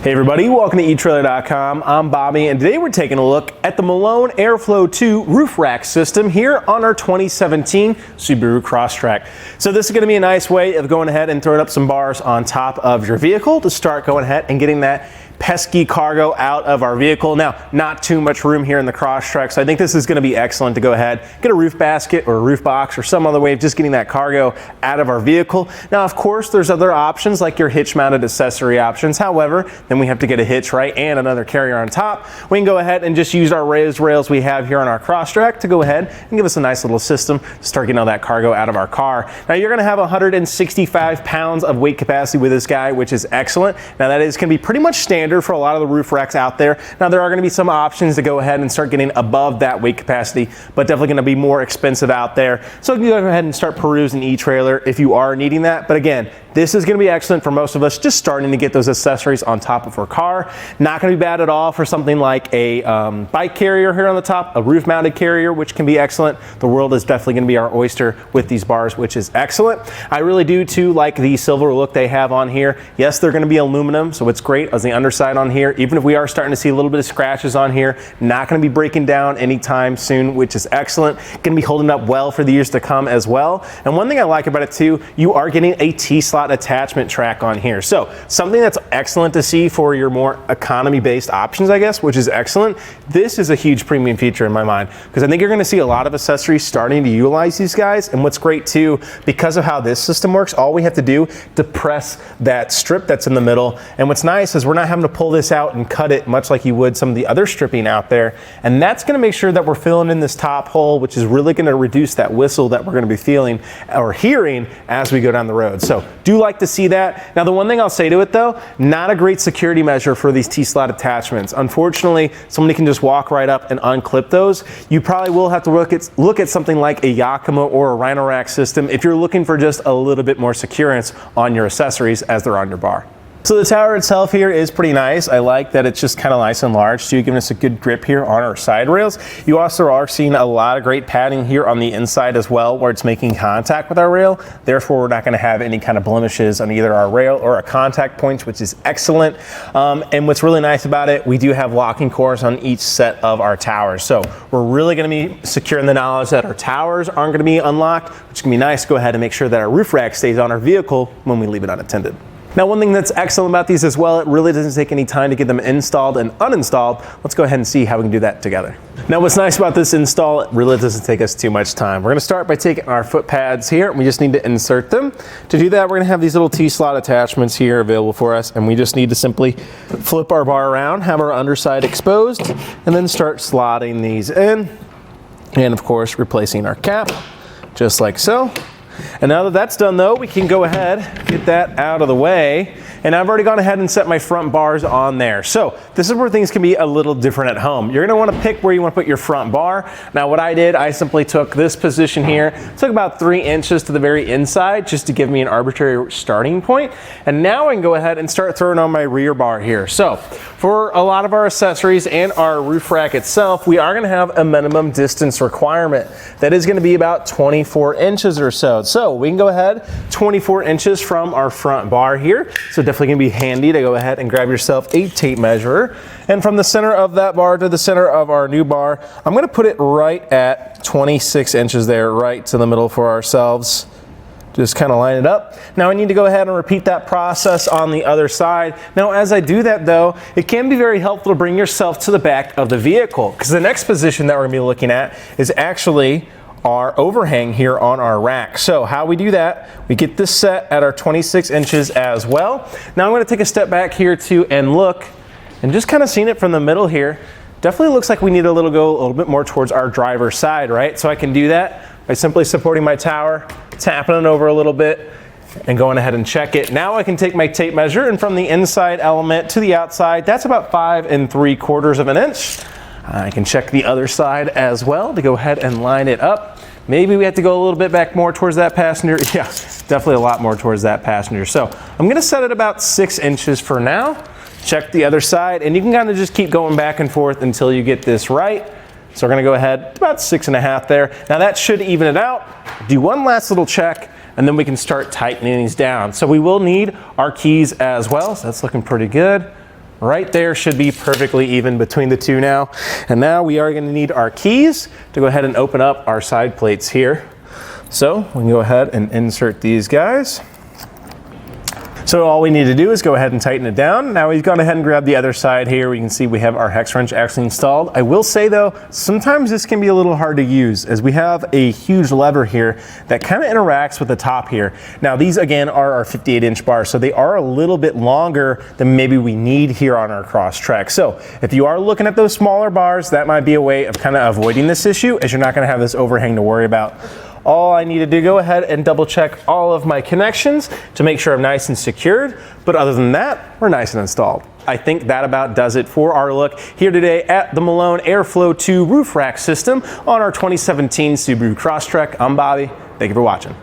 Hey everybody, welcome to etrailer.com. I'm Bobby, and today we're taking a look at the Malone Airflow2 roof rack system here on our 2017 Subaru Crosstrek. So this is going to be a nice way of going ahead and throwing up some bars on top of your vehicle to start going ahead and getting that pesky cargo out of our vehicle. Now, not too much room here in the Crosstrek, so I think this is going to be excellent to go ahead, get a roof basket or a roof box or some other way of just getting that cargo out of our vehicle. Now, of course, there's other options like your hitch-mounted accessory options. However, then we have to get a hitch, right, and another carrier on top. We can go ahead and just use our raised rails we have here on our Crosstrek to go ahead and give us a nice little system to start getting all that cargo out of our car. Now, you're going to have 165 pounds of weight capacity with this guy, which is excellent. Now, that is going to be pretty much standard for a lot of the roof racks out there. Now, there are going to be some options to go ahead and start getting above that weight capacity, but definitely going to be more expensive out there. So you can go ahead and start perusing eTrailer if you are needing that. But again, this is going to be excellent for most of us just starting to get those accessories on top of our car. Not going to be bad at all for something like a bike carrier here on the top, a roof mounted carrier, which can be excellent. The world is definitely going to be our oyster with these bars, which is excellent. I really do too like the silver look they have on here. Yes, they're going to be aluminum, so it's great as the underside on here. Even if we are starting to see a little bit of scratches on here, not going to be breaking down anytime soon, which is excellent. Going to be holding up well for the years to come as well. And one thing I like about it too, you are getting a T-slot attachment track on here. So something that's excellent to see for your more economy-based options, I guess, which is excellent. This is a huge premium feature in my mind because I think you're going to see a lot of accessories starting to utilize these guys. And what's great too, because of how this system works, all we have to do to press that strip that's in the middle. And what's nice is we're not having to pull this out and cut it much like you would some of the other stripping out there. And that's going to make sure that we're filling in this top hole, which is really going to reduce that whistle that we're going to be feeling or hearing as we go down the road. So do like to see that. Now, the one thing I'll say to it though, not a great security measure for these T-slot attachments. Unfortunately, somebody can just walk right up and unclip those. You probably will have to look at something like a Yakima or a Rhino Rack system if you're looking for just a little bit more securance on your accessories as they're on your bar. So the tower itself here is pretty nice. I like that it's just kind of nice and large too, giving us a good grip here on our side rails. You also are seeing a lot of great padding here on the inside as well, where it's making contact with our rail. Therefore, we're not going to have any kind of blemishes on either our rail or our contact points, which is excellent. And what's really nice about it, we do have locking cores on each set of our towers. So we're really going to be secure in the knowledge that our towers aren't going to be unlocked, which can be nice to go ahead and make sure that our roof rack stays on our vehicle when we leave it unattended. Now, one thing that's excellent about these as well, it really doesn't take any time to get them installed and uninstalled. Let's go ahead and see how we can do that together. Now, what's nice about this install, it really doesn't take us too much time. We're going to start by taking our foot pads here, and we just need to insert them. To do that, we're going to have these little T-slot attachments here available for us, and we just need to simply flip our bar around, have our underside exposed, and then start slotting these in. And of course, replacing our cap, just like so. And now that that's done though, we can go ahead, get that out of the way. And I've already gone ahead and set my front bars on there. So this is where things can be a little different at home. You're gonna wanna pick where you wanna put your front bar. Now what I did, I simply took this position here, took about 3 inches to the very inside just to give me an arbitrary starting point. And now I can go ahead and start throwing on my rear bar here. So for a lot of our accessories and our roof rack itself, we are gonna have a minimum distance requirement. That is gonna be about 24 inches or so. So we can go ahead 24 inches from our front bar here. So definitely gonna be handy to go ahead and grab yourself a tape measure. And from the center of that bar to the center of our new bar, I'm gonna put it right at 26 inches there, right to the middle for ourselves. Just kind of line it up. Now I need to go ahead and repeat that process on the other side. Now as I do that though, it can be very helpful to bring yourself to the back of the vehicle, because the next position that we're gonna be looking at is actually our overhang here on our rack. So how we do that, we get this set at our 26 inches as well. Now I'm going to take a step back here too and look, and just kind of seeing it from the middle here, definitely looks like we need go a little bit more towards our driver's side, right? So I can do that by simply supporting my tower, tapping it over a little bit, and going ahead and check it. Now I can take my tape measure, and from the inside element to the outside, that's about 5 3/4 inches. I can check the other side as well to go ahead and line it up. Maybe we have to go a little bit back more towards that passenger. Yeah, definitely a lot more towards that passenger. So I'm gonna set it about 6 inches for now. Check the other side, and you can kind of just keep going back and forth until you get this right. So we're gonna go ahead about 6.5 there. Now that should even it out. Do one last little check, and then we can start tightening these down. So we will need our keys as well, so that's looking pretty good. right there should be perfectly even between the two now. And now we are going to need our keys to go ahead and open up our side plates here. So we can go ahead and insert these guys. So all we need to do is go ahead and tighten it down. Now we've gone ahead and grabbed the other side here. We can see we have our hex wrench actually installed. I will say though, sometimes this can be a little hard to use as we have a huge lever here that kind of interacts with the top here. Now these again are our 58-inch bars, so they are a little bit longer than maybe we need here on our Crosstrek. So if you are looking at those smaller bars, that might be a way of kind of avoiding this issue, as you're not going to have this overhang to worry about. All I need to do, go ahead and double check all of my connections to make sure I'm nice and secured. But other than that, we're nice and installed. I think that about does it for our look here today at the Malone Airflow2 roof rack system on our 2017 Subaru Crosstrek. I'm Bobby. Thank you for watching.